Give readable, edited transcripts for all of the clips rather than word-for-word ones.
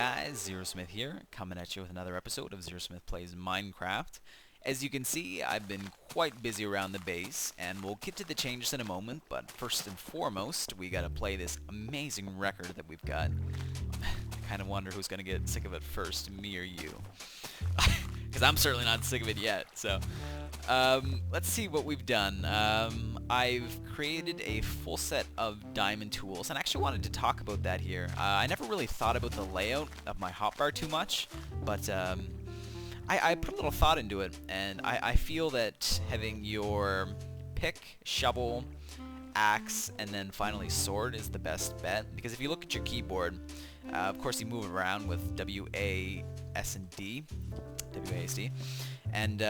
guys, Zer0smith here, coming at you with another episode of Zer0smith Plays Minecraft. As you can see, I've been quite busy around the base, and we'll get to the changes in a moment, but first and foremost, we gotta play this amazing record that we've got. I kind of wonder who's gonna get sick of it first, me or you. Because I'm certainly not sick of it yet, so... let's see what we've done. I've created a full set of diamond tools, and I actually wanted to talk about that here. I never really thought about the layout of my hotbar too much, but I put a little thought into it, and I feel that having your pick, shovel, axe, and then finally sword is the best bet, because if you look at your keyboard, of course you move around with W-A-S-D, and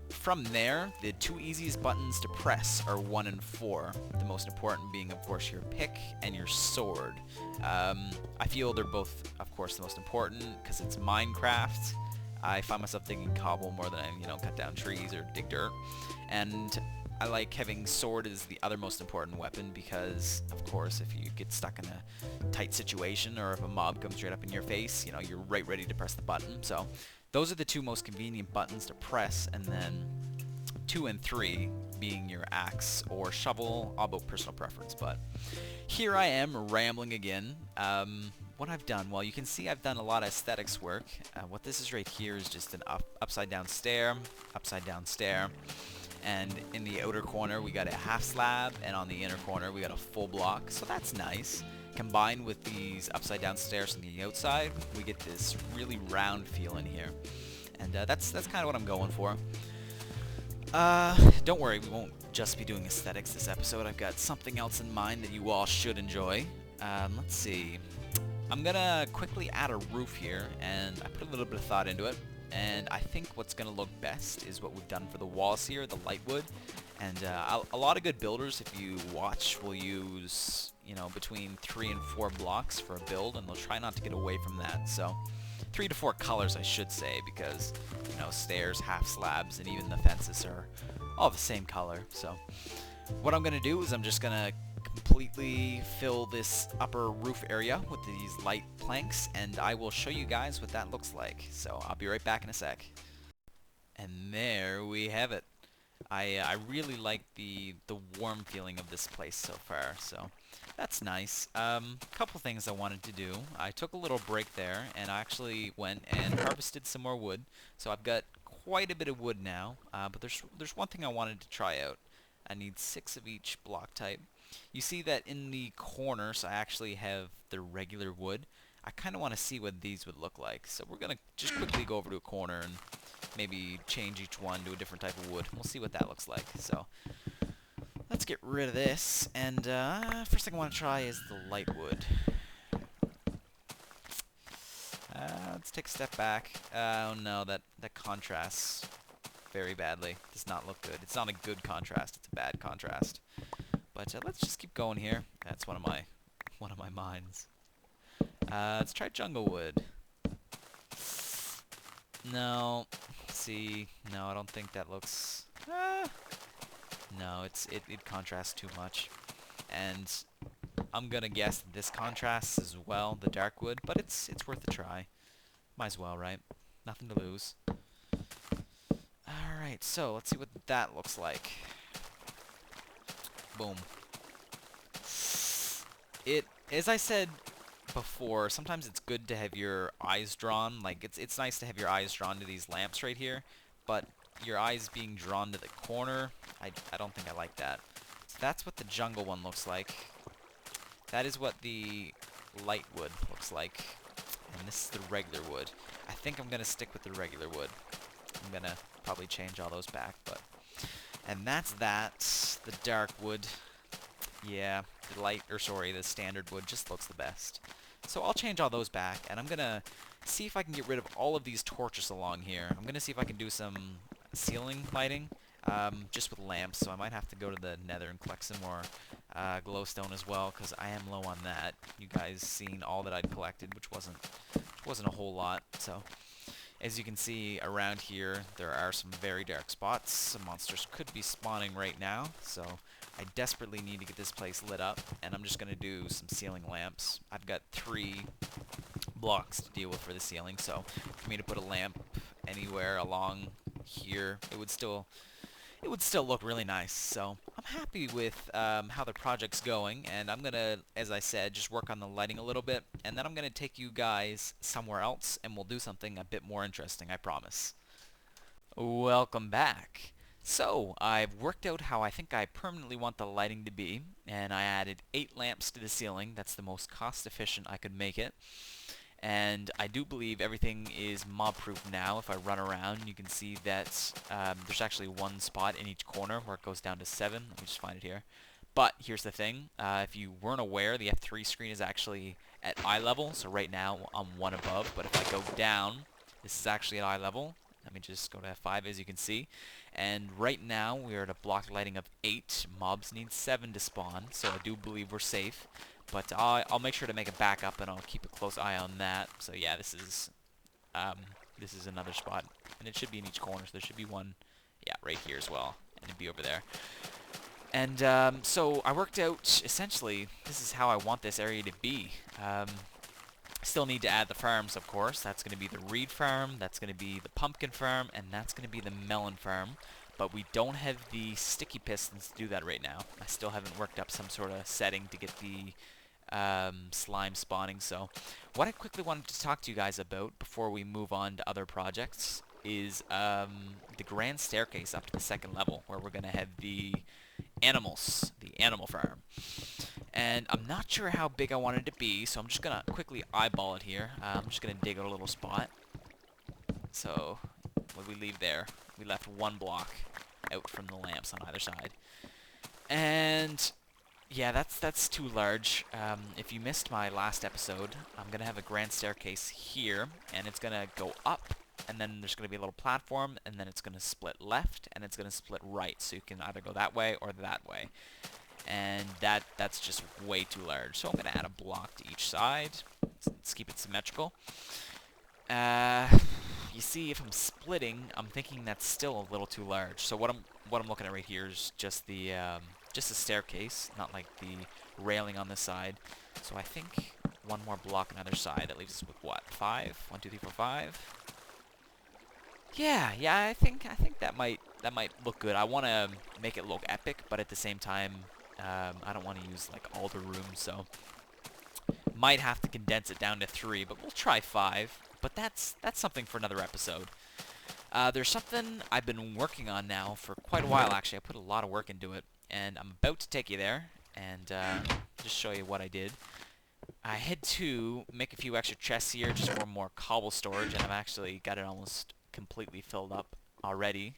from there, the two easiest buttons to press are 1 and 4. The most important being, of course, your pick and your sword. I feel they're both, of course, the most important because it's Minecraft. I find myself digging cobble more than I, cut down trees or dig dirt. And I like having sword as the other most important weapon because, of course, if you get stuck in a tight situation or if a mob comes straight up in your face, you're right ready to press the button. So those are the two most convenient buttons to press, and then 2 and 3 being your axe or shovel, all about personal preference. But here I am rambling again. What I've done, well, you can see I've done a lot of aesthetics work. What this is right here is just an upside down stair, and in the outer corner we got a half slab, and on the inner corner we got a full block, so that's nice. Combined with these upside down stairs on the outside, we get this really round feel in here. And that's kind of what I'm going for. Don't worry, we won't just be doing aesthetics this episode. I've got something else in mind that you all should enjoy. Let's see. I'm gonna quickly add a roof here, and I put a little bit of thought into it. And I think what's gonna look best is what we've done for the walls here, the light wood. And a lot of good builders, if you watch, will use, between 3 and 4 blocks for a build, and they'll try not to get away from that. So 3 to 4 colors, I should say, because, stairs, half slabs, and even the fences are all the same color. So what I'm going to do is I'm just going to completely fill this upper roof area with these light planks, and I will show you guys what that looks like. So I'll be right back in a sec. And there we have it. I really like the warm feeling of this place so far, so that's nice. Couple things I wanted to do. I took a little break there, and I actually went and harvested some more wood. So I've got quite a bit of wood now, but there's one thing I wanted to try out. I need 6 of each block type. You see that in the corners I actually have the regular wood. I kind of want to see what these would look like, so we're going to just quickly go over to a corner and maybe change each one to a different type of wood. We'll see what that looks like. So let's get rid of this, and first thing I want to try is the light wood. Let's take a step back. Oh no, that contrasts very badly. Does not look good. It's not a good contrast, it's a bad contrast. But let's just keep going here. That's one of my mines. Let's try jungle wood. No. See, no, I don't think that looks... no, it contrasts too much. And I'm gonna guess that this contrasts as well, the dark wood, but it's worth a try. Might as well, right? Nothing to lose. Alright, so let's see what that looks like. Boom. As I said before, sometimes it's good to have your eyes drawn. Like, it's nice to have your eyes drawn to these lamps right here, but your eyes being drawn to the corner, I don't think I like that. So that's what the jungle one looks like. That is what the light wood looks like. And this is the regular wood. I think I'm going to stick with the regular wood. I'm going to probably change all those back, but... And that's that. The dark wood. Yeah, the standard wood just looks the best. So I'll change all those back, and I'm going to see if I can get rid of all of these torches along here. I'm going to see if I can do some ceiling lighting, just with lamps, so I might have to go to the nether and collect some more glowstone as well, because I am low on that. You guys seen all that I'd collected, which wasn't a whole lot, so... As you can see around here, there are some very dark spots. Some monsters could be spawning right now, so I desperately need to get this place lit up, and I'm just going to do some ceiling lamps. I've got 3 blocks to deal with for the ceiling, so for me to put a lamp anywhere along here, it would still look really nice. So I'm happy with how the project's going, and I'm gonna, as I said, just work on the lighting a little bit, and then I'm gonna take you guys somewhere else, and we'll do something a bit more interesting, I promise. Welcome back. So, I've worked out how I think I permanently want the lighting to be, and I added 8 lamps to the ceiling. That's the most cost efficient I could make it. And I do believe everything is mob-proof now. If I run around, you can see that there's actually one spot in each corner where it goes down to 7. Let me just find it here. But here's the thing. If you weren't aware, the F3 screen is actually at eye level. So right now, I'm 1 above. But if I go down, this is actually at eye level. Let me just go to F5, as you can see. And right now, we're at a block lighting of 8. Mobs need 7 to spawn, so I do believe we're safe. But I'll make sure to make a backup, and I'll keep a close eye on that. So yeah, this is another spot, and it should be in each corner. So there should be one, yeah, right here as well, and it'd be over there. And so I worked out essentially this is how I want this area to be. Still need to add the farms, of course. That's going to be the reed farm, that's going to be the pumpkin farm, and that's going to be the melon farm. But we don't have the sticky pistons to do that right now. I still haven't worked up some sort of setting to get the slime spawning. So what I quickly wanted to talk to you guys about before we move on to other projects is the grand staircase up to the 2nd level, where we're going to have the animals, the animal farm. And I'm not sure how big I want it to be, so I'm just going to quickly eyeball it here. I'm just going to dig out a little spot. So what we leave there, we left 1 block out from the lamps on either side. And yeah, that's too large. If you missed my last episode, I'm going to have a grand staircase here, and it's going to go up, and then there's going to be a little platform, and then it's going to split left, and it's going to split right, so you can either go that way or that way. And that's just way too large. So I'm going to add a block to each side. Let's keep it symmetrical. You see, if I'm splitting, I'm thinking that's still a little too large. So what I'm looking at right here is just the staircase, not like the railing on this side. So I think 1 more block on either side. That leaves us with what? 5? 1, 2, 3, 4, 5. Yeah. I think that might look good. I want to make it look epic, but at the same time, I don't want to use like all the rooms, so might have to condense it down to 3, but we'll try 5. But that's something for another episode. There's something I've been working on now for quite a while, actually. I put a lot of work into it, and I'm about to take you there and just show you what I did. I had to make a few extra chests here just for more cobble storage, and I've actually got it almost completely filled up already.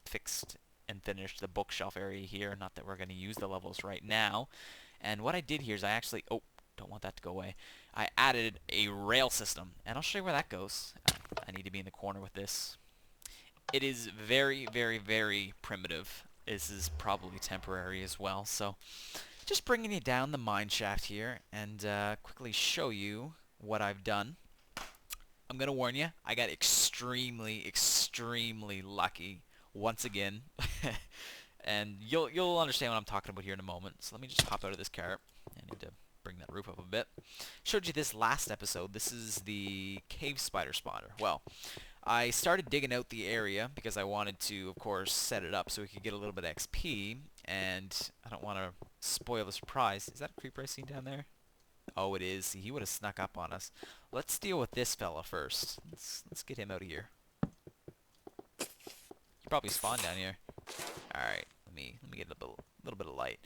Fixed and finished the bookshelf area here. Not that we're going to use the levels right now. And what I did here is I actually... Oh, don't want that to go away. I added a rail system, and I'll show you where that goes. I need to be in the corner with this. It is very, very, very primitive. This is probably temporary as well, so just bringing you down the mine shaft here and quickly show you what I've done. I'm going to warn you, I got extremely, extremely lucky once again. And you'll understand what I'm talking about here in a moment. So let me just hop out of this cart. I need to bring that roof up a bit. Showed you this last episode. This is the cave spider spawner. Well, I started digging out the area because I wanted to, of course, set it up so we could get a little bit of XP. And I don't want to spoil the surprise. Is that a creeper I seen down there? Oh, it is. See, he would have snuck up on us. Let's deal with this fella first. Let's get him out of here. He probably spawned down here. All right, let me get a little bit of light.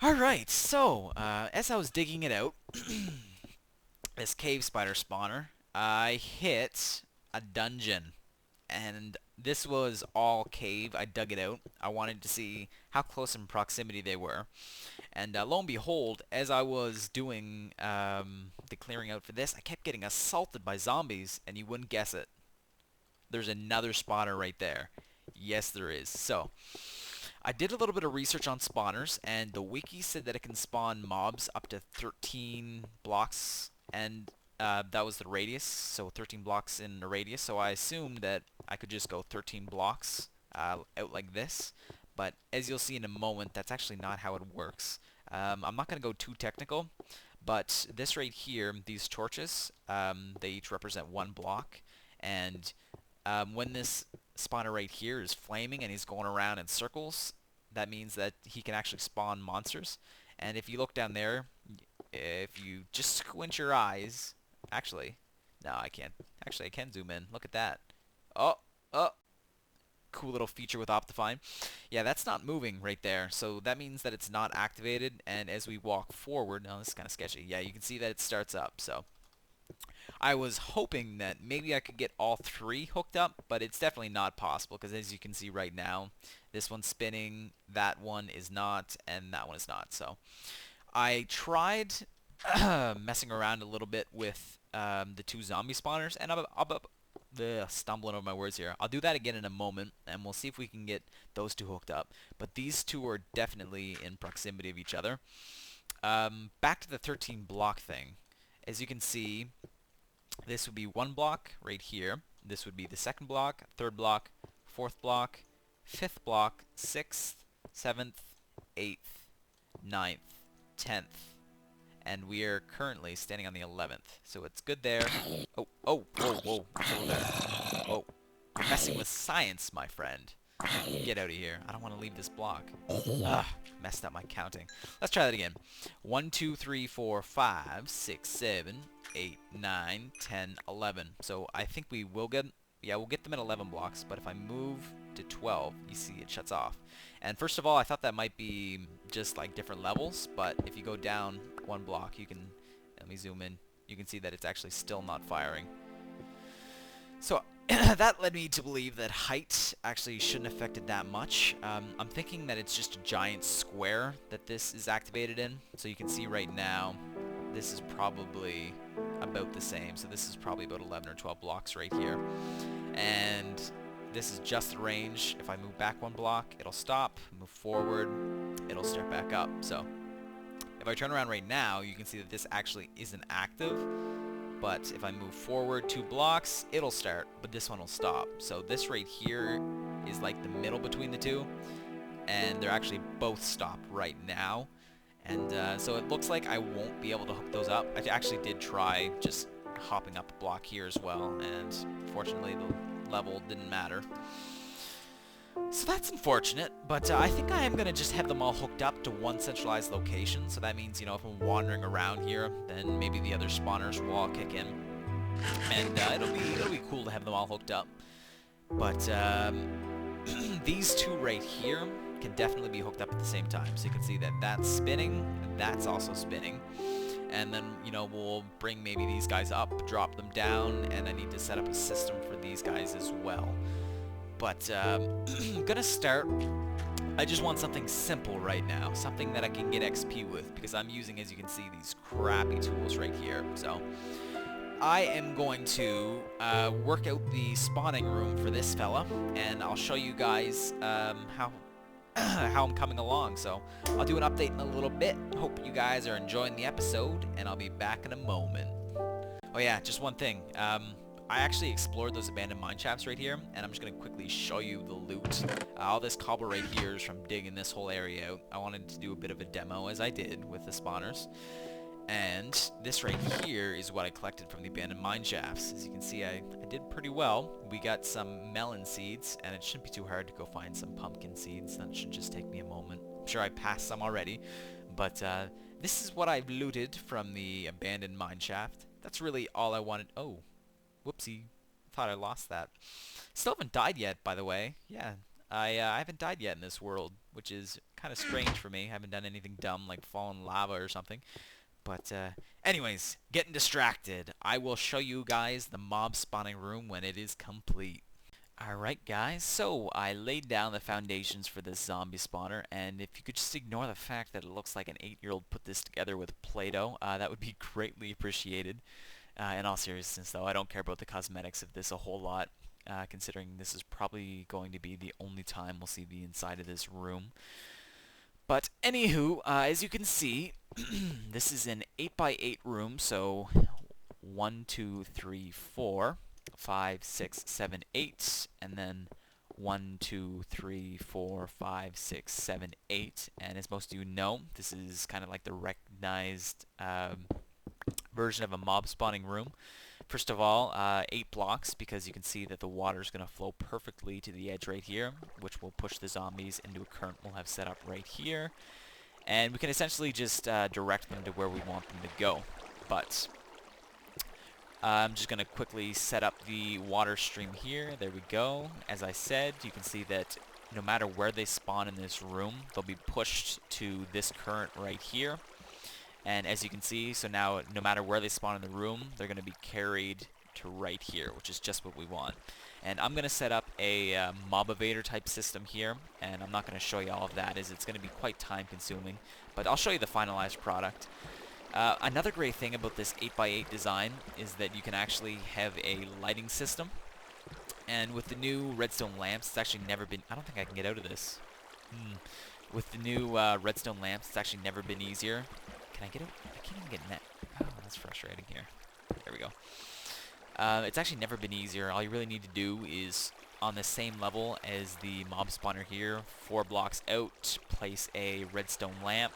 All right, so as I was digging it out, this cave spider spawner, I hit a dungeon, and this was all cave. I dug it out. I wanted to see how close in proximity they were. And lo and behold, as I was doing the clearing out for this, I kept getting assaulted by zombies, and you wouldn't guess it. There's another spawner right there. Yes, there is. So, I did a little bit of research on spawners, and the wiki said that it can spawn mobs up to 13 blocks, and that was the radius, so 13 blocks in the radius. So I assumed that I could just go 13 blocks out like this. But as you'll see in a moment, that's actually not how it works. I'm not going to go too technical, But this right here, these torches, they each represent one block, and when this spawner right here is flaming and he's going around in circles, that means that he can actually spawn monsters. And if you look down there, if you just squint your eyes, actually, no, I can't. Actually, I can zoom in. Look at that. Oh, oh, cool little feature with Optifine. Yeah, that's not moving right there, so that means that it's not activated, and as we walk forward, now this is kind of sketchy. Yeah, you can see that it starts up, so I was hoping that maybe I could get all three hooked up, but it's definitely not possible, because as you can see right now, this one's spinning, that one is not, and that one is not, so I tried messing around a little bit with the two zombie spawners, and stumbling over my words here. I'll do that again in a moment, and we'll see if we can get those two hooked up. But these two are definitely in proximity of each other. Back to the 13 block thing. As you can see, this would be one block right here. This would be the second block, third block, fourth block, fifth block, sixth, seventh, eighth, ninth, 10th. And we are currently standing on the 11th. So it's good there. Oh, oh, whoa, whoa. Whoa there. Whoa. You're messing with science, my friend. Get out of here. I don't want to leave this block. Ugh, messed up my counting. Let's try that again. 1, 2, 3, 4, 5, 6, 7, 8, 9, 10, 11. So I think we will get... Yeah, we'll get them at 11 blocks, but if I move to 12, you see it shuts off. And first of all, I thought that might be just like different levels, but if you go down one block, you can, let me zoom in, you can see that it's actually still not firing. So that led me to believe that height actually shouldn't affect it that much. I'm thinking that it's just a giant square that this is activated in. So you can see right now, this is probably about the same. So this is probably about 11 or 12 blocks right here. And this is just the range. If I move back one block, it'll stop. Move forward, it'll start back up. So if I turn around right now, you can see that this actually isn't active. But if I move forward 2 blocks, it'll start, but this one will stop. So this right here is like the middle between the two, and they're actually both stopped right now. And so it looks like I won't be able to hook those up. I actually did try just hopping up a block here as well, and fortunately the level didn't matter. So that's unfortunate, but I think I am going to just have them all hooked up to one centralized location. So that means, you know, if I'm wandering around here, then maybe the other spawners will all kick in. And it'll be cool to have them all hooked up. But these two right here can definitely be hooked up at the same time. So you can see that that's spinning, that's also spinning. And then, you know, we'll bring maybe these guys up, drop them down, and I need to set up a system for these guys as well. But I'm gonna start. I just want something simple right now, something that I can get XP with, because I'm using, as you can see, these crappy tools right here. So I am going to work out the spawning room for this fella, and I'll show you guys how I'm coming along. So I'll do an update in a little bit. Hope you guys are enjoying the episode, and I'll be back in a moment. Oh yeah, just one thing. I actually explored those abandoned mine shafts right here, and I'm just going to quickly show you the loot. All this cobble right here is from digging this whole area out. I wanted to do a bit of a demo, as I did with the spawners. And this right here is what I collected from the abandoned mine shafts. As you can see, I did pretty well. We got some melon seeds, and it shouldn't be too hard to go find some pumpkin seeds. That should just take me a moment. I'm sure I passed some already, but this is what I've looted from the abandoned mine shaft. That's really all I wanted. Oh. Whoopsie. Thought I lost that. Still haven't died yet, by the way. Yeah, I haven't died yet in this world, which is kind of strange for me. I haven't done anything dumb like fall in lava or something. But anyways, getting distracted. I will show you guys the mob spawning room when it is complete. Alright guys, so I laid down the foundations for this zombie spawner, and if you could just ignore the fact that it looks like an 8-year-old put this together with Play-Doh, that would be greatly appreciated. In all seriousness, though, I don't care about the cosmetics of this a whole lot, considering this is probably going to be the only time we'll see the inside of this room. But anywho, as you can see, this is an 8x8 room, so 1, 2, 3, 4, 5, 6, 7, 8, and then 1, 2, 3, 4, 5, 6, 7, 8. And as most of you know, this is kind of like the recognized version of a mob spawning room. First of all, 8 blocks, because you can see that the water is going to flow perfectly to the edge right here, which will push the zombies into a current we'll have set up right here. And we can essentially just direct them to where we want them to go. But I'm just going to quickly set up the water stream here. There we go. As I said, you can see that no matter where they spawn in this room, they'll be pushed to this current right here. And as you can see, so now no matter where they spawn in the room, they're going to be carried to right here, which is just what we want. And I'm going to set up a mob evader type system here, and I'm not going to show you all of that, as it's going to be quite time consuming, but I'll show you the finalized product. Another great thing about this 8x8 design is that you can actually have a lighting system, and with the new redstone lamps, it's actually never been, I don't think I can get out of this. With the new redstone lamps, it's actually never been easier. Can I get it? I can't even get net. Oh, that's frustrating here. There we go. It's actually never been easier. All you really need to do is, on the same level as the mob spawner here, 4 blocks out, place a redstone lamp.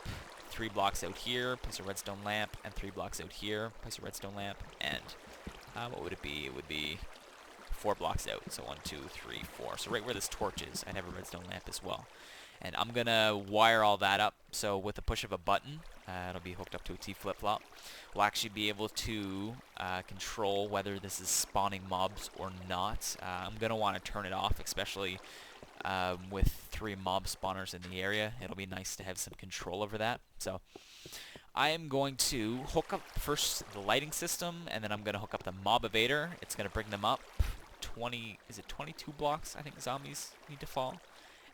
3 blocks out here, place a redstone lamp, and 3 blocks out here, place a redstone lamp, and what would it be? It would be 4 blocks out. So 1, 2, 3, 4. So right where this torch is, I'd have a redstone lamp as well. And I'm going to wire all that up, so with the push of a button, it'll be hooked up to a T flip-flop. We'll actually be able to control whether this is spawning mobs or not. I'm going to want to turn it off, especially with 3 mob spawners in the area. It'll be nice to have some control over that. So I am going to hook up first the lighting system, and then I'm going to hook up the mob evader. It's going to bring them up 22 blocks, I think zombies need to fall.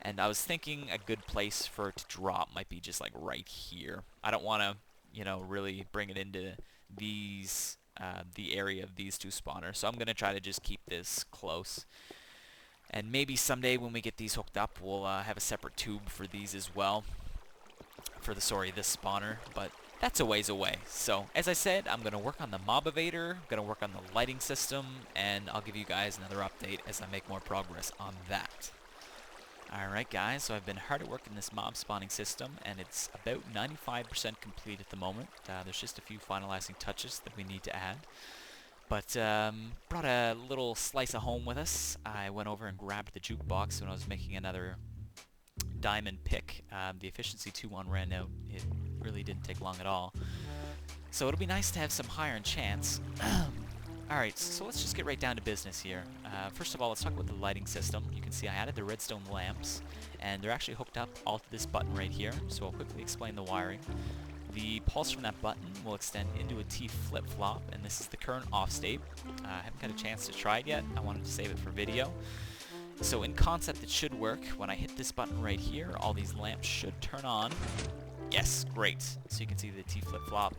And I was thinking a good place for it to drop might be just like right here. I don't want to, you know, really bring it into these, the area of these 2 spawners. So I'm going to try to just keep this close. And maybe someday when we get these hooked up, we'll have a separate tube for these as well. For this spawner. But that's a ways away. So as I said, I'm going to work on the mob evader. I'm going to work on the lighting system. And I'll give you guys another update as I make more progress on that. Alright guys, so I've been hard at work in this mob spawning system, and it's about 95% complete at the moment. There's just a few finalizing touches that we need to add. But brought a little slice of home with us. I went over and grabbed the jukebox when I was making another diamond pick. The efficiency 2 one ran out. It really didn't take long at all. So it'll be nice to have some higher enchants. Alright, so let's just get right down to business here. First of all, let's talk about the lighting system. You can see I added the redstone lamps, and they're actually hooked up all to this button right here, so I'll quickly explain the wiring. The pulse from that button will extend into a T flip-flop, and this is the current off state. I haven't got a chance to try it yet. I wanted to save it for video. So in concept, it should work. When I hit this button right here, all these lamps should turn on. Yes, great. So you can see the T flip-flop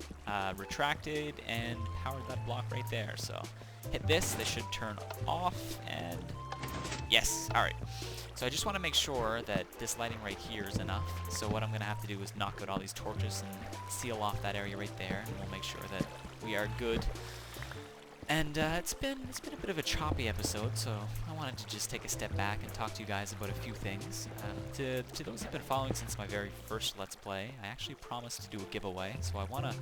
retracted and powered that block right there. So hit this, they should turn off, and yes, alright. So I just want to make sure that this lighting right here is enough. So what I'm going to have to do is knock out all these torches and seal off that area right there, and we'll make sure that we are good. And it's been a bit of a choppy episode, so I wanted to just take a step back and talk to you guys about a few things. To those who've been following since my very first Let's Play, I actually promised to do a giveaway, so I wanna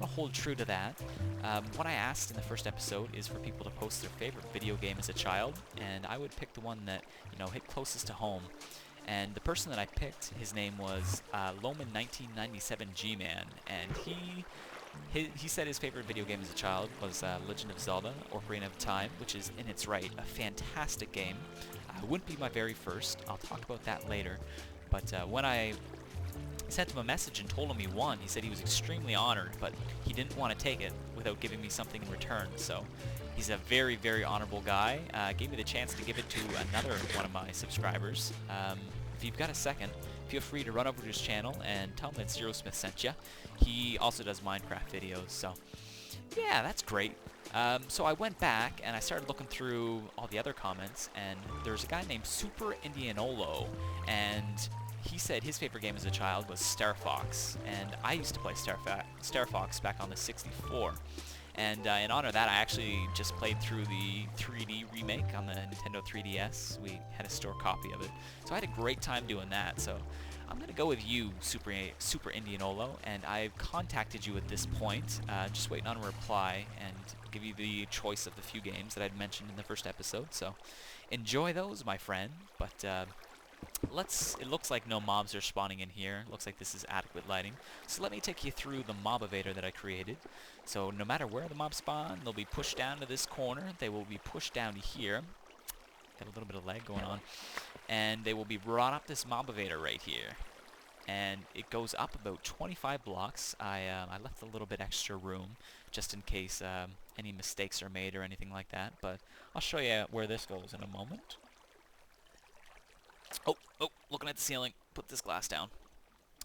hold true to that. What I asked in the first episode is for people to post their favorite video game as a child, and I would pick the one that, you know, hit closest to home. And the person that I picked, his name was Loman1997G-Man, and he said his favorite video game as a child was Legend of Zelda, Ocarina of Time, which is, in its right, a fantastic game. It wouldn't be my very first. I'll talk about that later. But when I sent him a message and told him he won, he said he was extremely honored, but he didn't want to take it without giving me something in return. So he's a very, very honorable guy. Gave me the chance to give it to another one of my subscribers. If you've got a second, feel free to run over to his channel and tell him that Zer0smith sent you. He also does Minecraft videos, so yeah, that's great. So I went back and I started looking through all the other comments, and there's a guy named Super Indianolo, and he said his favorite game as a child was Star Fox, and I used to play Star Fox back on the 64. And in honor of that, I actually just played through the 3D remake on the Nintendo 3DS. We had a store copy of it. So I had a great time doing that. So I'm going to go with you, Super Indian Olo, and I've contacted you at this point, just waiting on a reply, and give you the choice of the few games that I'd mentioned in the first episode. So enjoy those, my friend. But it looks like no mobs are spawning in here. Looks like this is adequate lighting. So let me take you through the mob evader that I created. So no matter where the mobs spawn, they'll be pushed down to this corner. They will be pushed down to here. Got a little bit of lag going on. And they will be brought up this mob evader right here. And it goes up about 25 blocks. I left a little bit extra room just in case any mistakes are made or anything like that. But I'll show you where this goes in a moment. Oh, looking at the ceiling. Put this glass down.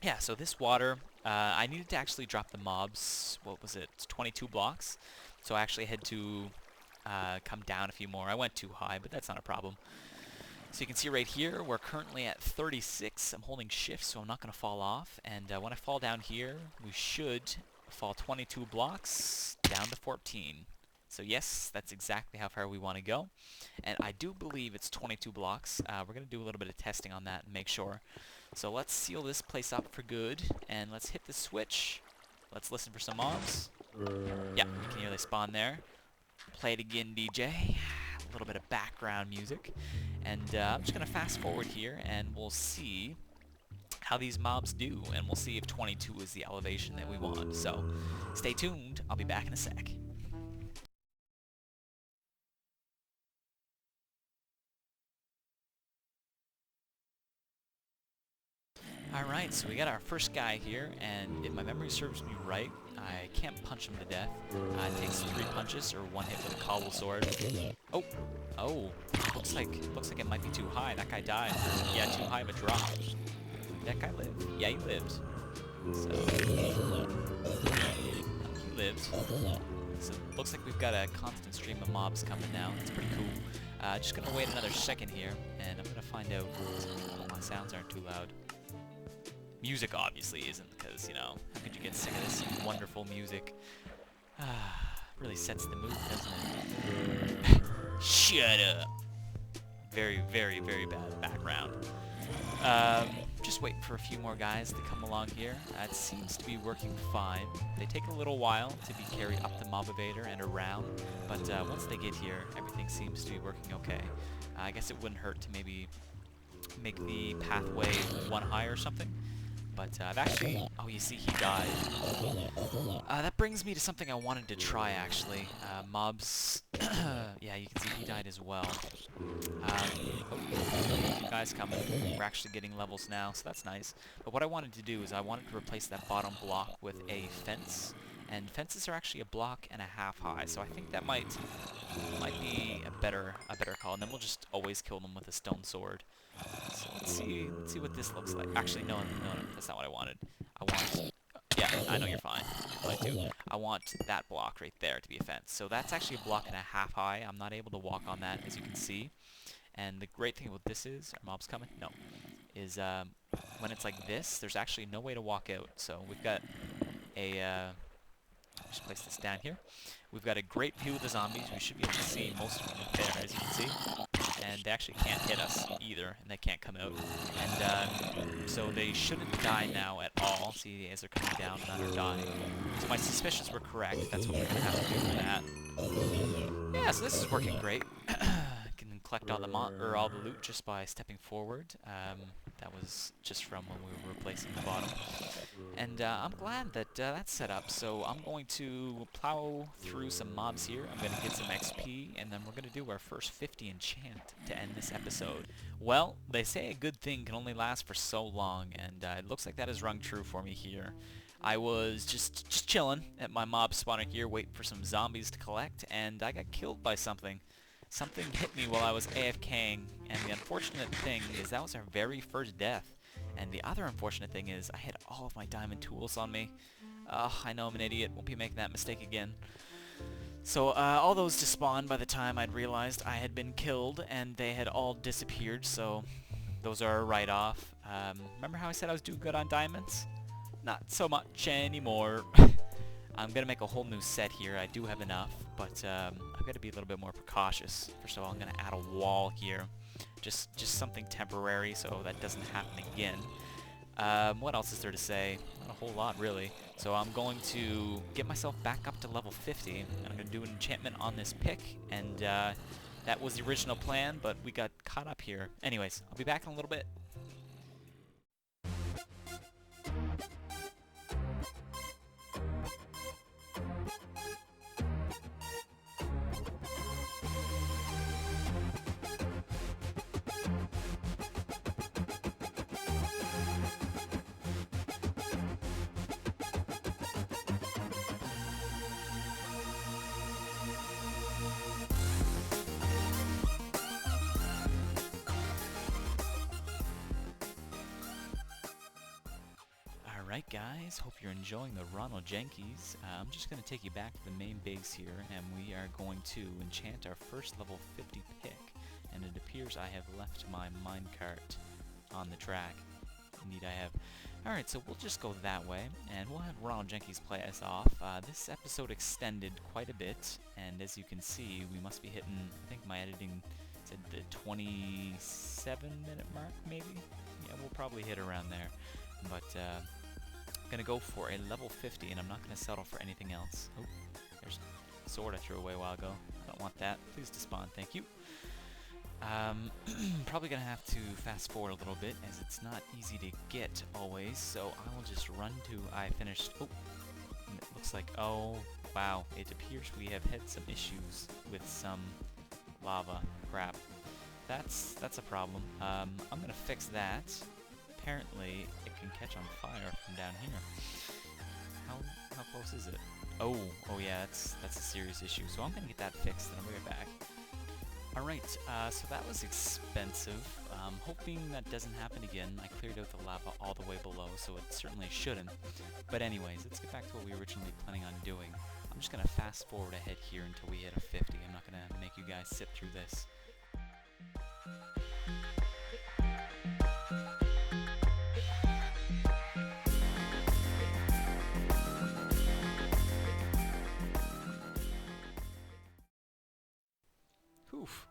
Yeah, so this water, I needed to actually drop the mobs, what was it, 22 blocks. So I actually had to come down a few more. I went too high, but that's not a problem. So you can see right here, we're currently at 36. I'm holding shift, so I'm not going to fall off. And when I fall down here, we should fall 22 blocks down to 14. So yes, that's exactly how far we want to go. And I do believe it's 22 blocks. We're going to do a little bit of testing on that and make sure. So let's seal this place up for good, and let's hit the switch. Let's listen for some mobs. Yeah, you can hear they spawn there. Play it again, DJ. A little bit of background music. And I'm just going to fast forward here, and we'll see how these mobs do, and we'll see if 22 is the elevation that we want. So stay tuned. I'll be back in a sec. Alright, so we got our first guy here, and if my memory serves me right, I can't punch him to death. It takes 3 punches or 1 hit with a cobble sword. Oh, looks like it might be too high. That guy died. Yeah, too high of a drop. Did that guy live? Yeah, he lived. So he lived. So looks like we've got a constant stream of mobs coming now. It's pretty cool. Just gonna wait another second here, and I'm gonna find out. Oh, my sounds aren't too loud. Music obviously isn't, because, you know, how could you get sick of this wonderful music? Really sets the mood, doesn't it? Shut up! Very, very, very bad background. Just waiting for a few more guys to come along here. It seems to be working fine. They take a little while to be carried up the mob evader and around, but once they get here, everything seems to be working okay. I guess it wouldn't hurt to maybe make the pathway 1 high or something. But I've actually... Oh, you see, he died. That brings me to something I wanted to try, actually. Mobs... yeah, you can see he died as well. A few guys coming. We're actually getting levels now, so that's nice. But what I wanted to do is I wanted to replace that bottom block with a fence. And fences are actually a block and a half high, so I think that might be a better call. And then we'll just always kill them with a stone sword. So let's see what this looks like. Actually, no, that's not what I wanted. Yeah, I know you're fine. I want that block right there to be a fence. So that's actually a block and a half high. I'm not able to walk on that, as you can see. And the great thing about this is, are mobs coming? No. Is when it's like this, there's actually no way to walk out. So we've got a... just place this down here. We've got a great view of the zombies. We should be able to see most of them there, as you can see. And they actually can't hit us either, and they can't come out. And so they shouldn't die now at all. See, as they're coming down, none are dying. So my suspicions were correct. That's what we're going to have to do for that. Yeah, so this is working great. Can collect all the loot just by stepping forward. That was just from when we were replacing the bottom. And I'm glad that that's set up. So I'm going to plow through some mobs here. I'm going to get some XP, and then we're going to do our first 50 enchant to end this episode. Well, they say a good thing can only last for so long, and it looks like that has rung true for me here. I was just chilling at my mob spawner here, waiting for some zombies to collect, and I got killed by something. Something hit me while I was AFKing, and the unfortunate thing is that was our very first death. And the other unfortunate thing is I had all of my diamond tools on me. I know I'm an idiot, won't be making that mistake again. So all those despawned by the time I'd realized I had been killed, and they had all disappeared, so those are a write-off. Remember how I said I was doing good on diamonds? Not so much anymore. I'm gonna make a whole new set here. I do have enough, but I've got to be a little bit more precautious. First of all, I'm gonna add a wall here, just something temporary, so that doesn't happen again. What else is there to say? Not a whole lot, really. So I'm going to get myself back up to level 50, and I'm going to do an enchantment on this pick, and that was the original plan, but we got caught up here. Anyways, I'll be back in a little bit. Alright guys, hope you're enjoying the Ronald Jenkins. I'm just going to take you back to the main base here, and we are going to enchant our first level 50 pick. And it appears I have left my minecart on the track. Indeed I have. Alright, so we'll just go that way, and we'll have Ronald Jenkins play us off. This episode extended quite a bit, and as you can see, we must be hitting, I think my editing said the 27-minute mark, maybe? Yeah, we'll probably hit around there. But, gonna go for a level 50, and I'm not gonna settle for anything else. Oh, there's a sword I threw away a while ago. I don't want that. Please despawn, thank you. Probably gonna have to fast forward a little bit, as it's not easy to get always, so I will just run to I finished. Oh, and it looks like, oh, wow, it appears we have had some issues with some lava crap. That's a problem. I'm gonna fix that. Apparently, it can catch on fire from down here. How close is it? Oh yeah, that's a serious issue. So I'm gonna get that fixed, and I'll bring it back. Alright, so that was expensive. Hoping that doesn't happen again. I cleared out the lava all the way below, so it certainly shouldn't. But anyways, let's get back to what we were originally planning on doing. I'm just gonna fast forward ahead here until we hit a 50. I'm not gonna make you guys sit through this.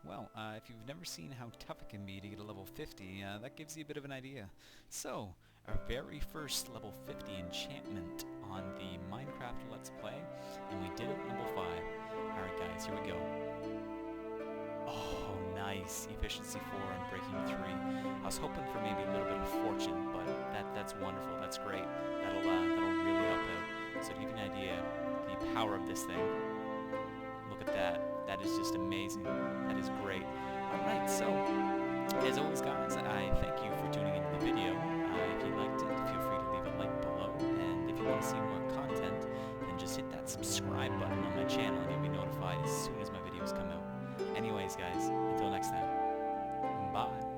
Well, if you've never seen how tough it can be to get a level 50, that gives you a bit of an idea. So, our very first level 50 enchantment on the Minecraft Let's Play, and we did it at level 5. Alright guys, here we go. Oh, nice. Efficiency 4 and breaking 3. I was hoping for maybe a little bit of fortune, but that's wonderful. That's great. That'll really help out. So to give you an idea, the power of this thing, look at that. That is just amazing. That is great. Alright, so, as always guys, I thank you for tuning into the video. If you liked it, feel free to leave a like below. And if you want to see more content, then just hit that subscribe button on my channel and you'll be notified as soon as my videos come out. Anyways guys, until next time, bye.